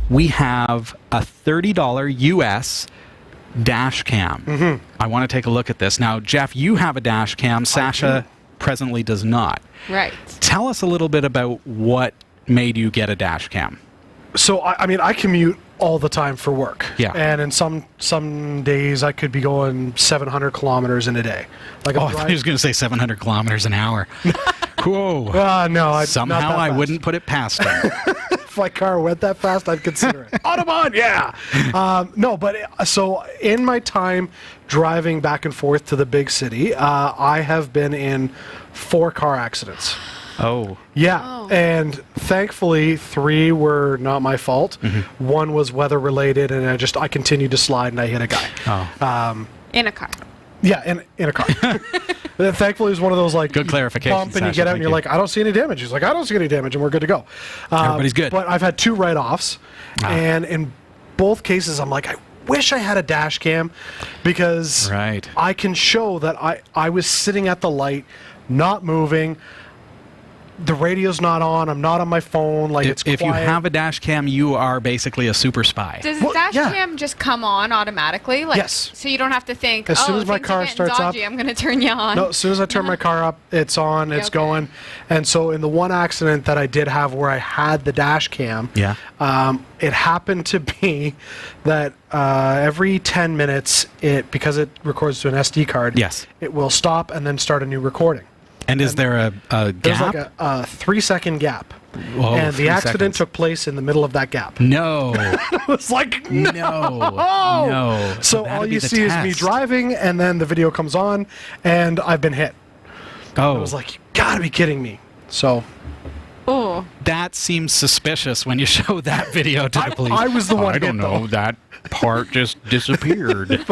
we have a $30 US dash cam. Mm-hmm. I want to take a look at this. Now, Jeff, you have a dash cam. Sasha presently does not. Right. Tell us a little bit about what made you get a dash cam. So, I mean, I commute all the time for work. Yeah. And in some days, I could be going 700 kilometers in a day. Like I thought he was going to say 700 kilometers an hour. Whoa. No. Somehow I wouldn't put it past him. If my car went that fast, I'd consider it. Autobahn, yeah. So in my time driving back and forth to the big city, I have been in 4 car accidents. Oh. Yeah, Oh. and thankfully 3 were not my fault. Mm-hmm. 1 was weather related, and I continued to slide and I hit a guy. Oh. In a car. Yeah, in a car. And thankfully, it was one of those like Good clarification, bump and you Sasha, get out thank and you're you. like, I don't see any damage. He's like, I don't see any damage, and we're good to go. Everybody's good. But I've had 2 write-offs, and in both cases, I'm like, I wish I had a dash cam because Right. I can show that I was sitting at the light, not moving. The radio's not on. I'm not on my phone. Like it's If quiet. you have a dash cam, you are basically a super spy. Does Well, the dash yeah. cam just come on automatically? Like, Yes. So you don't have to think, As soon as my things are car getting starts dodgy, up- I'm going to turn you on. No, as soon as I turn my car up, it's on, it's Okay. going. And so in the one accident that I did have where I had the dash cam, Yeah. it happened to be that every 10 minutes, because it records to an SD card, Yes. it will stop and then start a new recording. And is there a There's gap? like a 3-second gap. Whoa, and the 3 accident seconds. took place in the middle of that gap. No. I was like, No. No. So That'd all be you the see is me test. driving, and then the video comes on, and I've been hit. Oh. I was like, you gotta be kidding me. So Oh. That seems suspicious when you show that video to the police. I was the one I hit, don't know. though. That part just disappeared.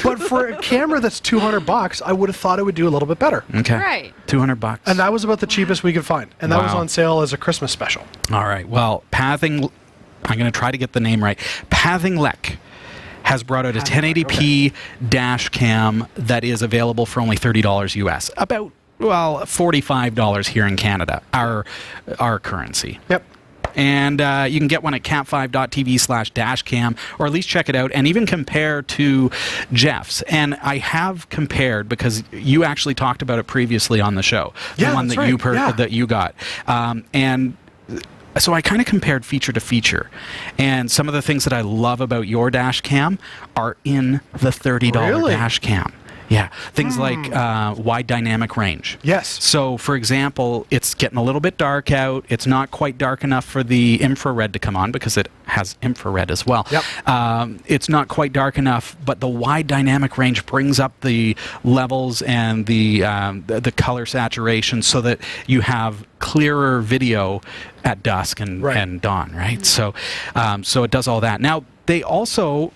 but for a camera that's $200, I would have thought it would do a little bit better. Okay. Right. $200. And that was about the cheapest we could find. And that was Wow. on sale as a Christmas special. All right. Well, I'm going to try to get the name right. Pathinglek has brought out a 1080p dash cam that is available for only $30 US. About, $45 here in Canada, our currency. Yep. And you can get one at cat5.tv/dashcam, or at least check it out and even compare to Jeff's. And I have compared because you actually talked about it previously on the show. Yeah, the one that's that right. that you got. And so I kind of compared feature to feature. And some of the things that I love about your dash cam are in the $30 Really? dash cam. Yeah, things like wide dynamic range. Yes. So, for example, it's getting a little bit dark out. It's not quite dark enough for the infrared to come on because it has infrared as well. Yep. It's not quite dark enough, but the wide dynamic range brings up the levels and the color saturation so that you have clearer video at dusk and, Right. and dawn, right? So it does all that. Now, they also,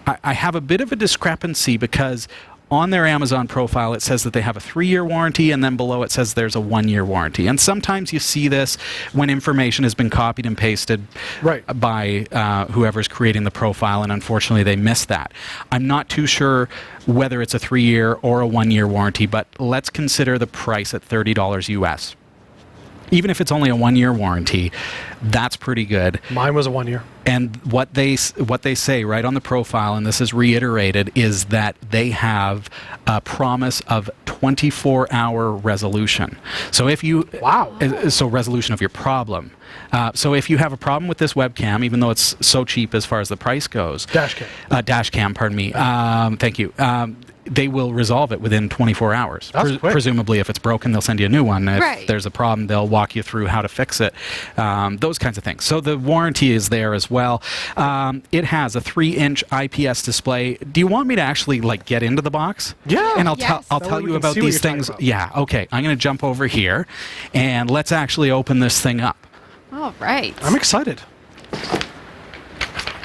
I have a bit of a discrepancy because on their Amazon profile, it says that they have a 3-year warranty, and then below it says there's a 1-year warranty. And sometimes you see this when information has been copied and pasted Right. by whoever's creating the profile, and unfortunately they miss that. I'm not too sure whether it's a 3-year or a 1-year warranty, but let's consider the price at $30 US. Even if it's only a 1-year warranty, that's pretty good. Mine was a 1 year. And what they say right on the profile, and this is reiterated, is that they have a promise of 24-hour resolution. So if you so resolution of your problem. So if you have a problem with this webcam, even though it's so cheap as far as the price goes, Dash cam. dash cam, pardon me. Thank you. They will resolve it within 24 hours. That's quick. Presumably, if it's broken, they'll send you a new one. If Right. there's a problem, they'll walk you through how to fix it. Those kinds of things. So the warranty is there as well. It has a 3-inch IPS display. Do you want me to actually get into the box? Yeah. And I'll Yes. tell That way we you can about see what these you're talking things. about. Yeah. Okay. I'm going to jump over here, and let's actually open this thing up. All right. I'm excited.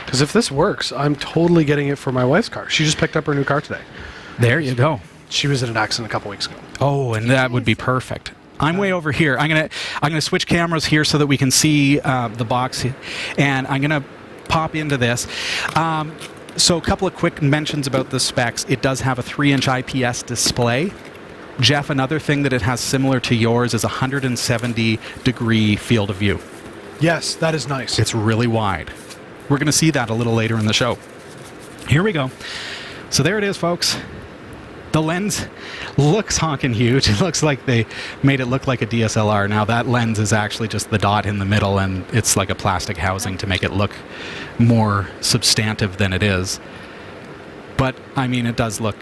Because if this works, I'm totally getting it for my wife's car. She just picked up her new car today. There you go. She was in an accident a couple weeks ago. Oh, and that would be perfect. I'm way over here. I'm gonna switch cameras here so that we can see the box, and I'm gonna pop into this. So a couple of quick mentions about the specs. It does have a 3-inch IPS display. Jeff, another thing that it has similar to yours is a 170-degree field of view. Yes, that is nice. It's really wide. we're going to see that a little later in the show. Here we go. So there it is, folks. The lens looks honking huge. It looks like they made it look like a DSLR. Now that lens is actually just the dot in the middle, and it's like a plastic housing to make it look more substantive than it is. But, I mean, it does look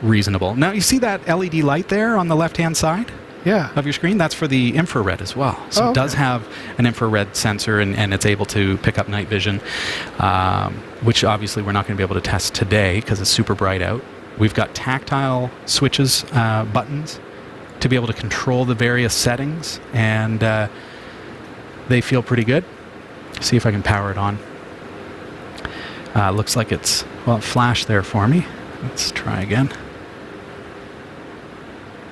reasonable. Now, you see that LED light there on the left-hand side of your screen? That's for the infrared as well. So it does have an infrared sensor, and it's able to pick up night vision, which obviously we're not going to be able to test today because it's super bright out. We've got tactile switches, buttons, to be able to control the various settings, and they feel pretty good. See if I can power it on. Looks like it's, well, it flashed there for me. Let's try again.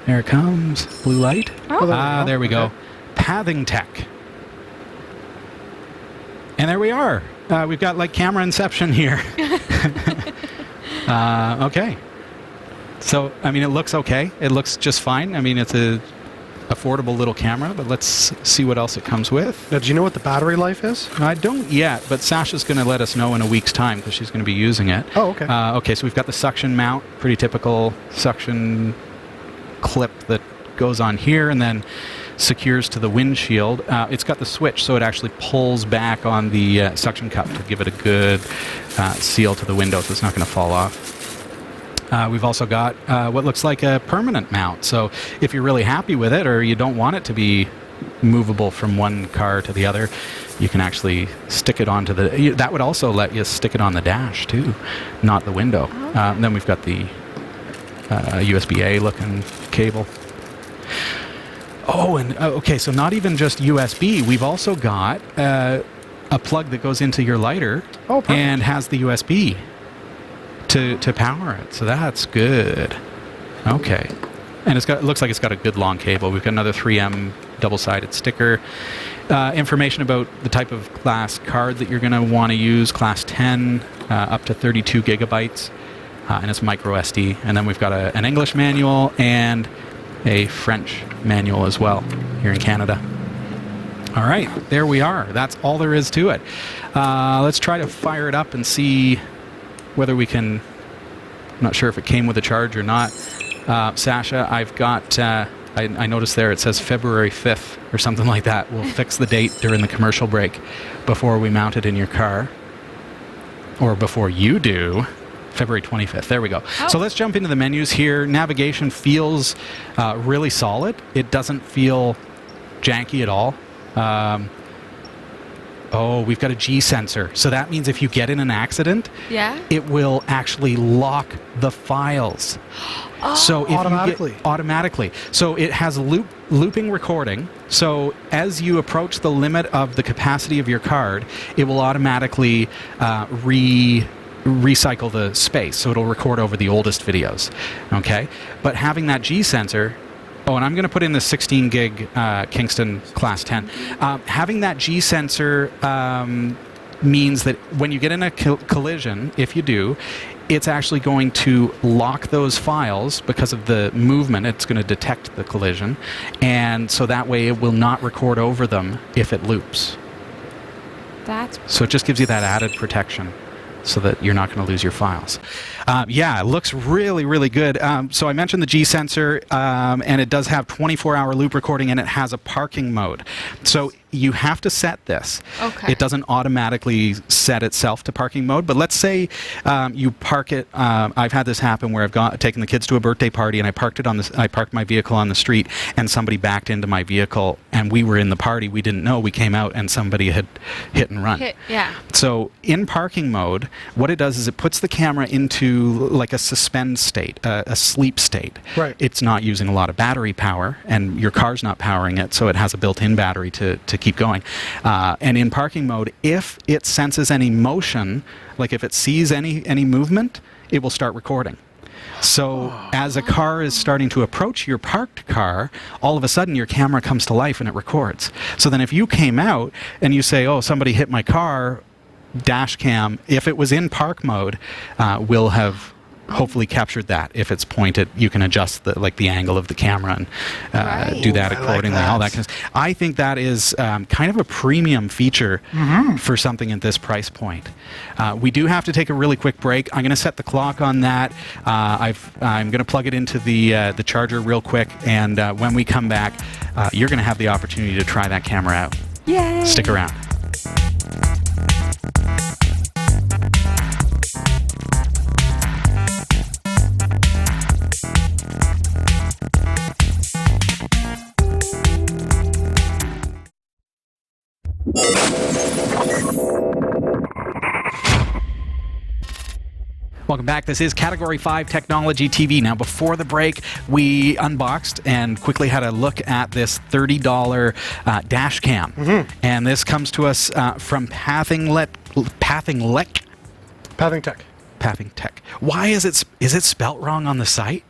There it comes. Blue light. There we go. Pathinglek. And there we are. We've got like camera inception here. Okay. So, I mean, it looks okay. It looks just fine. I mean, it's a affordable little camera, but let's see what else it comes with. Now, do you know what the battery life is? I don't yet, but Sasha's going to let us know in a week's time because she's going to be using it. Oh, okay. Okay, so we've got the suction mount, pretty typical suction clip that goes on here and then secures to the windshield. It's got the switch, so it actually pulls back on the suction cup to give it a good seal to the window, so it's not going to fall off. We've also got what looks like a permanent mount. So if you're really happy with it or you don't want it to be movable from one car to the other, you can actually stick it onto the... That would also let you stick it on the dash too, not the window. And then we've got the USB-A looking cable. Oh, and okay, so not even just USB. We've also got a plug that goes into your lighter and has the USB to power it. So that's good. Okay. And it looks like it's got a good long cable. We've got another 3M double-sided sticker. Information about the type of class card that you're going to want to use, class 10, up to 32 gigabytes, and it's micro SD. And then we've got an English manual and a French manual as well here in Canada. All right, there we are. That's all there is to it. Let's try to fire it up and see whether we can... I'm not sure if it came with a charge or not. Sasha, I've got... I noticed there it says February 5th or something like that. We'll fix the date during the commercial break before we mount it in your car. Or before you do. February 25th. There we go. Oh. So let's jump into the menus here. Navigation feels really solid. It doesn't feel janky at all. We've got a G sensor. So that means if you get in an accident, it will actually lock the files. So if automatically. So it has looping recording. So as you approach the limit of the capacity of your card, it will automatically recycle the space. So it'll record over the oldest videos. Okay? But having that G sensor... Oh, and I'm going to put in the 16 gig Kingston Class 10. Having that G sensor means that when you get in a collision, if you do, it's actually going to lock those files because of the movement. It's going to detect the collision. And so that way it will not record over them if it loops. So it just gives you that added protection so that you're not going to lose your files. It looks really, really good. So I mentioned the G sensor, and it does have 24-hour loop recording, and it has a parking mode. So you have to set this. Okay. It doesn't automatically set itself to parking mode, but let's say you park it. I've had this happen where I've taken the kids to a birthday party, and I parked my vehicle on the street, and somebody backed into my vehicle, and we were in the party. We didn't know. We came out, and somebody had hit and run. So in parking mode, what it does is it puts the camera into like a suspend state, a sleep state. Right. It's not using a lot of battery power, and your car's not powering it, so it has a built-in battery to keep going. And in parking mode, if it senses any motion, like if it sees any movement, it will start recording. So as a car is starting to approach your parked car, all of a sudden your camera comes to life and it records. So then if you came out and you say, oh, somebody hit my car, dash cam, if it was in park mode, will have hopefully captured that. If it's pointed, you can adjust the angle of the camera and Right. do that I like accordingly. that. All that kind of stuff. I think that is kind of a premium feature for something at this price point. We do have to take a really quick break. I'm going to set the clock on that. I'm going to plug it into the charger real quick, and when we come back, you're going to have the opportunity to try that camera out. Yay. Stick around. Welcome back. This is Category 5 Technology TV. Now, before the break, we unboxed and quickly had a look at this $30 dash cam. And this comes to us from Pathinglek. Pathinglek. Why is it spelt wrong on the site?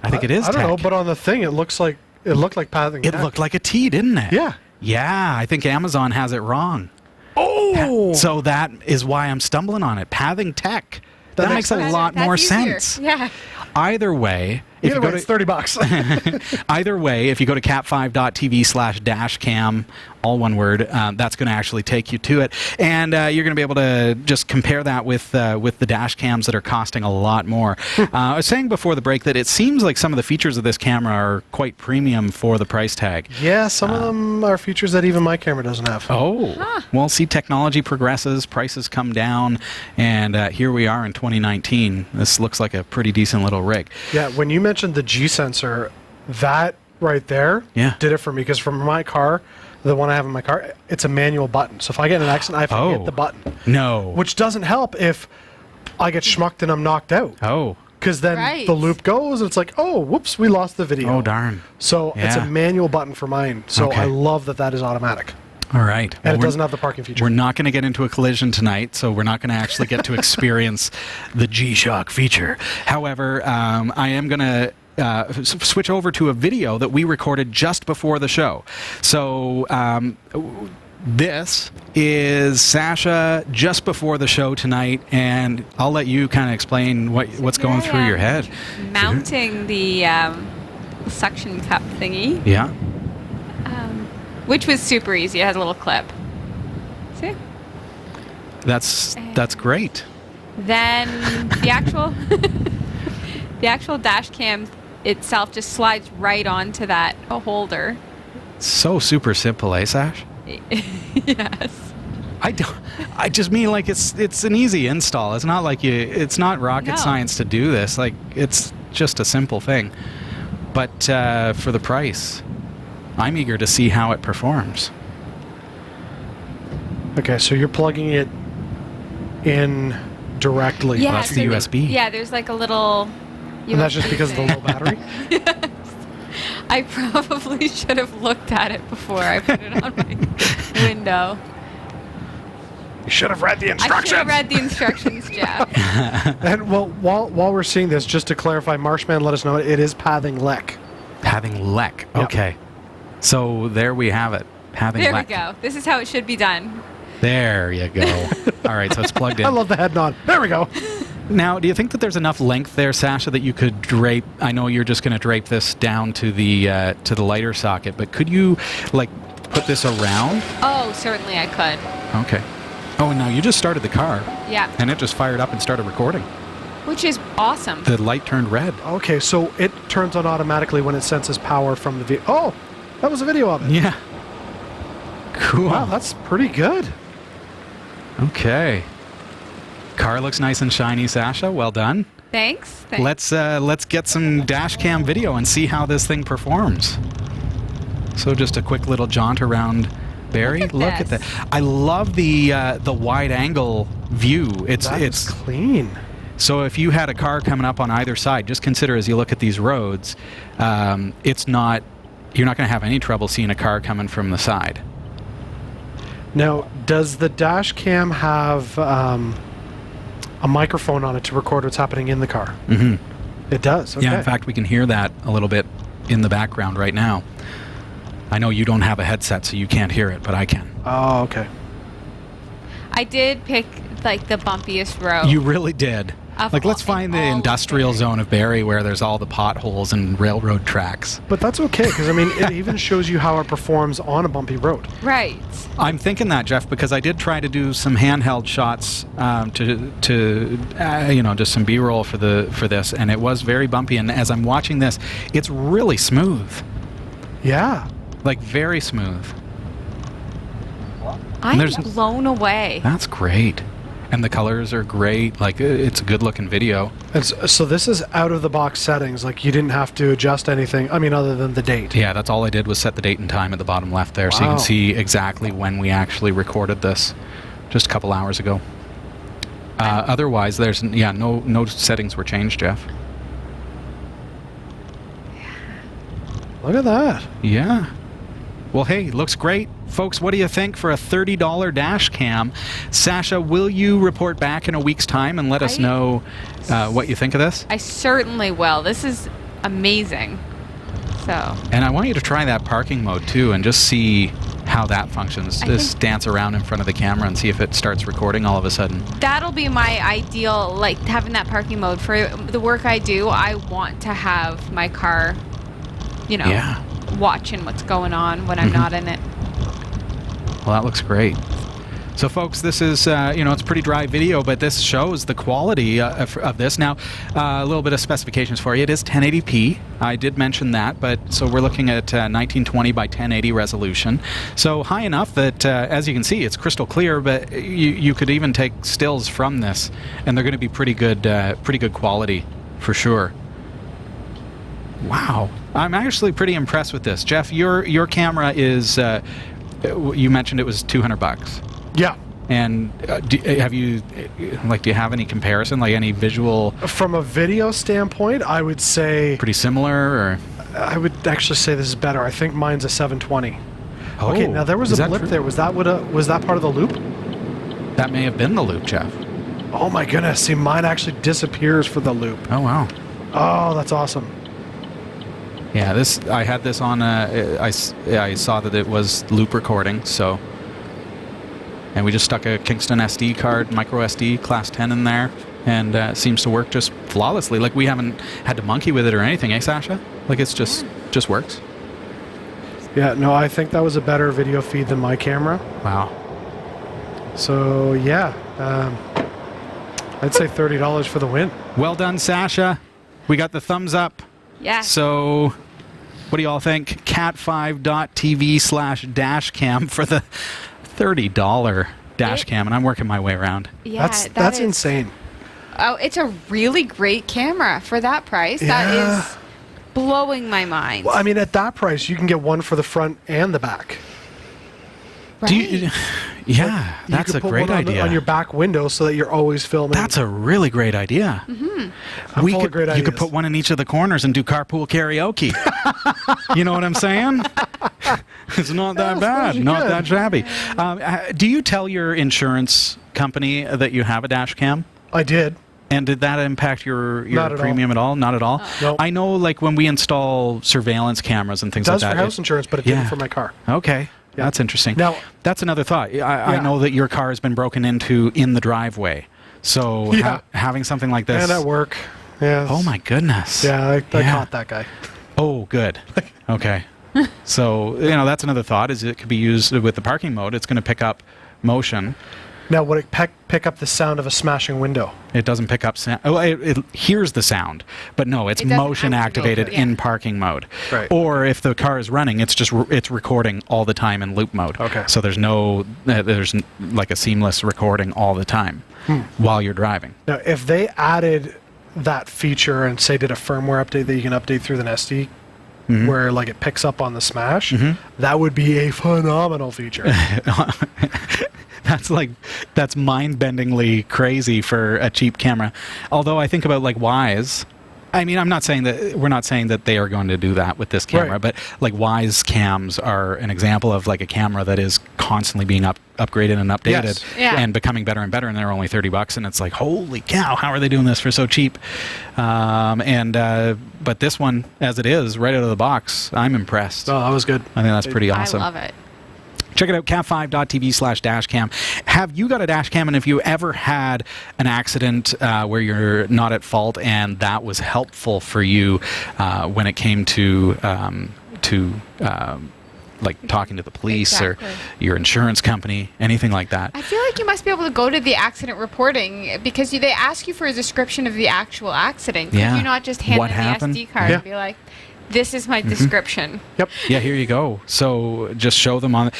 I think it is I don't know, tech. but on the thing, it looked like Pathinglek. It looked like a T, didn't it? Yeah. Yeah, I think Amazon has it wrong. Oh! So that is why I'm stumbling on it. Pathinglek. That makes a sense. lot That's more easier. sense. Yeah. Either way, if Either you go way, to it's $30. either way, if you go to cat5.tv/dashcam, all one word, that's going to actually take you to it, and you're going to be able to just compare that with the dash cams that are costing a lot more. I was saying before the break that it seems like some of the features of this camera are quite premium for the price tag. Yeah, some of them are features that even my camera doesn't have. Oh, well, see, technology progresses, prices come down, and here we are in 2019. This looks like a pretty decent little rig. Yeah, when you mentioned the G sensor, that right there did it for me, because from my car, the one I have in my car, it's a manual button. So if I get in an accident, I have to hit the button. No. Which doesn't help if I get schmucked and I'm knocked out. Oh. Because then Right. the loop goes, and it's like, oh, whoops, we lost the video. Oh, darn. So it's a Yeah. manual button for mine. So Okay. I love that is automatic. All right. And it we're- doesn't have the parking feature. We're not going to get into a collision tonight, so we're not going to actually get to experience the G-Shock feature. However, I am going to switch over to a video that we recorded just before the show. So this is Sasha just before the show tonight, and I'll let you kind of explain what's going through your head. Mounting the suction cup thingy, Yeah. which was super easy. It has a little clip. See? That's great. Then the actual dash cam itself just slides right onto that holder. So super simple, eh, Sash? Yes. I just mean like it's an easy install. It's not like it's not rocket No. science to do this. Like, it's just a simple thing. But for the price, I'm eager to see how it performs. Okay, so you're plugging it in directly. Yeah, that's the USB. Yeah, there's like a little. And that's just USB because of the thing. low battery? I probably should have looked at it before I put it on my window. You should have read the I should have read the instructions, Jeff. And well, while we're seeing this, just to clarify, Marshman let us know it is Pathinglek. Pathinglek. Yep. Okay. So there we have it. Pathinglek. There we go. This is how it should be done. There you go. All right, so it's plugged in. I love the head nod. There we go. Now, do you think that there's enough length there, Sasha, that you could drape? I know you're just going to drape this down to the lighter socket, but could you like put this around? Oh, certainly I could. Okay. Oh, and now you just started the car, Yeah. and it just fired up and started recording. Which is awesome. The light turned red. Okay, so it turns on automatically when it senses power from the vehicle. Oh, that was a video of it. Yeah. Cool. Wow, that's pretty good. Okay. Car looks nice and shiny, Sasha. Well done. Thanks. Let's get some dash cam video and see how this thing performs. So just a quick little jaunt around Barry. Look at that. this. I love the wide angle view. It's clean. so if you had a car coming up on either side, just consider as you look at these roads, you're not going to have any trouble seeing a car coming from the side. Now, does the dash cam have a microphone on it to record what's happening in the car? Mm-hmm. It does. Okay. Yeah, in fact, we can hear that a little bit in the background right now. I know you don't have a headset, so you can't hear it, but I can. Oh, okay. I did pick like the bumpiest road. You really did. Like, let's find the industrial zone of Barrie where there's all the potholes and railroad tracks. But that's okay, because I mean, it even shows you how it performs on a bumpy road. Right. I'm thinking that, Jeff, because I did try to do some handheld shots just some B-roll for this, and it was very bumpy. And as I'm watching this, it's really smooth. Yeah. Like, very smooth. I'm blown away. That's great. And the colors are great. Like, it's a good-looking video. And so this is out-of-the-box settings. Like, you didn't have to adjust anything, I mean, other than the date. Yeah, that's all I did was set the date and time at the bottom left there. Wow. So you can see exactly when we actually recorded this just a couple hours ago. Otherwise, there's no settings were changed, Jeff. Look at that. Yeah. Well, hey, looks great. Folks, what do you think for a $30 dash cam? Sasha, will you report back in a week's time and let us know what you think of this? I certainly will. This is amazing. So. And I want you to try that parking mode too and just see how that functions. Just dance around in front of the camera and see if it starts recording all of a sudden. That'll be my ideal, like having that parking mode. For the work I do, I want to have my car, watching what's going on when I'm not in it. Well, that looks great. So, folks, this is, it's a pretty dry video, but this shows the quality of this. Now, a little bit of specifications for you. It is 1080p. I did mention that, but so we're looking at 1920 by 1080 resolution. So high enough that, as you can see, it's crystal clear, but you could even take stills from this, and they're going to be pretty good quality for sure. Wow. I'm actually pretty impressed with this. Jeff, your camera is, you mentioned it was $200. Yeah. And do you have any comparison, like any visual? From a video standpoint, I would say pretty similar, or I would actually say this is better. I think mine's a 720. Oh, okay, now there was a blip there. Was that part of the loop? That may have been the loop, Jeff. Oh my goodness! See, mine actually disappears for the loop. Oh wow. Oh, that's awesome. Yeah, I had this on. I saw that it was loop recording, so. And we just stuck a Kingston SD card, micro SD, class 10 in there, and it seems to work just flawlessly. Like, we haven't had to monkey with it or anything, eh, Sasha? Like, it's just works. Yeah, no, I think that was a better video feed than my camera. Wow. So, yeah, I'd say $30 for the win. Well done, Sasha. We got the thumbs up. Yeah. So, what do you all think? cat5.tv/dashcam for the $30 dash cam, and I'm working my way around. Yeah, that's insane. Oh, it's a really great camera for that price. Yeah. That is blowing my mind. Well, I mean, at that price, you can get one for the front and the back. Right. That's a great idea. On your back window so that you're always filming. That's a really great idea. Mm-hmm. I'm full of great ideas. You could put one in each of the corners and do carpool karaoke. You know what I'm saying? It's not that bad. Not that shabby. Do you tell your insurance company that you have a dash cam? I did. And did that impact your premium at all? Not at all? No. I know, like, when we install surveillance cameras and things like that. It does for house insurance, but it didn't for my car. Okay. Yeah. That's interesting. Now, that's another thought. I know that your car has been broken into in the driveway. So having something like this. And at work. Yeah. Oh, my goodness. Yeah, I caught that guy. Oh, good. Okay. So, that's another thought, is it could be used with the parking mode. It's going to pick up motion. Now, would it pick up the sound of a smashing window? It doesn't pick up sound. Oh, it hears the sound, but no, it's motion activated in parking mode. Right. Or if the car is running, it's recording all the time in loop mode. Okay. So there's like a seamless recording all the time while you're driving. Now, if they added that feature and say did a firmware update that you can update through the SD, where like it picks up on the smash, that would be a phenomenal feature. That's mind-bendingly crazy for a cheap camera. Although I think about like Wyze. I mean, we're not saying that they are going to do that with this camera, but like Wyze cams are an example of like a camera that is constantly being upgraded and updated and becoming better and better, and they're only $30, and it's like, holy cow, how are they doing this for so cheap? But this one, as it is, right out of the box, I'm impressed. Oh, that was good. I think that's pretty awesome. I love it. Check it out, cat5.tv/dashcam. Have you got a dash cam, and have you ever had an accident where you're not at fault and that was helpful for you when it came to like talking to the police or your insurance company, anything like that? I feel like you must be able to go to the accident reporting because they ask you for a description of the actual accident. Could you not just hand What in happened? the SD card and be like, this is my description? Yep. Yeah, here you go. So just show them on.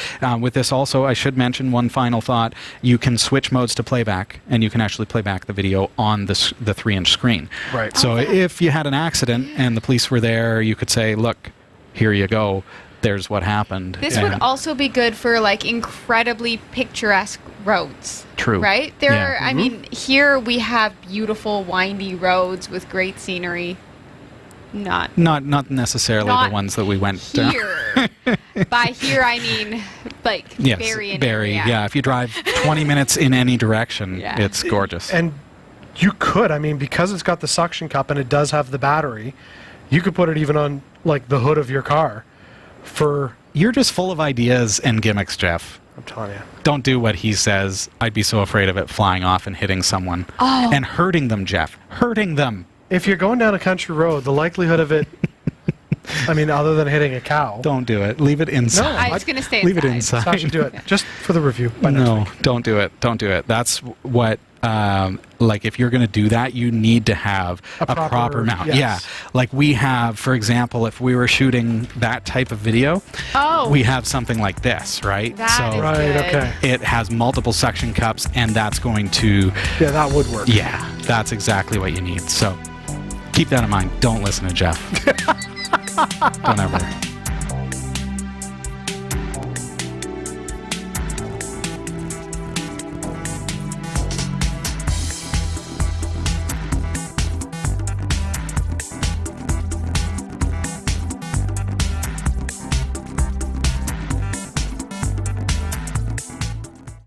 With this also, I should mention one final thought. You can switch modes to playback, and you can actually play back the video on the 3-inch screen. Right. So if you had an accident and the police were there, you could say, look, here you go. There's what happened. This would also be good for like incredibly picturesque roads. True. Right? I mean, here we have beautiful windy roads with great scenery. Not necessarily the ones that we went here. By here I mean like Barrie. Yeah, if you drive 20 minutes in any direction, it's gorgeous. And you could, I mean, because it's got the suction cup and it does have the battery, you could put it even on like the hood of your car. You're just full of ideas and gimmicks, Jeff. I'm telling you. Don't do what he says. I'd be so afraid of it flying off and hitting someone. And hurting them, Jeff. Hurting them. If you're going down a country road, the likelihood of it, I mean, other than hitting a cow. Don't do it. Leave it inside. No, I was going to stay inside. Leave it inside. Sasha, do it. Just for the review. By next week. Don't do it. Don't do it. That's what, like, if you're going to do that, you need to have a proper mount. Yes. Yeah. Like we have, for example, if we were shooting that type of video, we have something like this, right? That is good. Okay. It has multiple suction cups, and that's going to... Yeah, that would work. Yeah, that's exactly what you need. So keep that in mind. Don't listen to Jeff. Don't ever.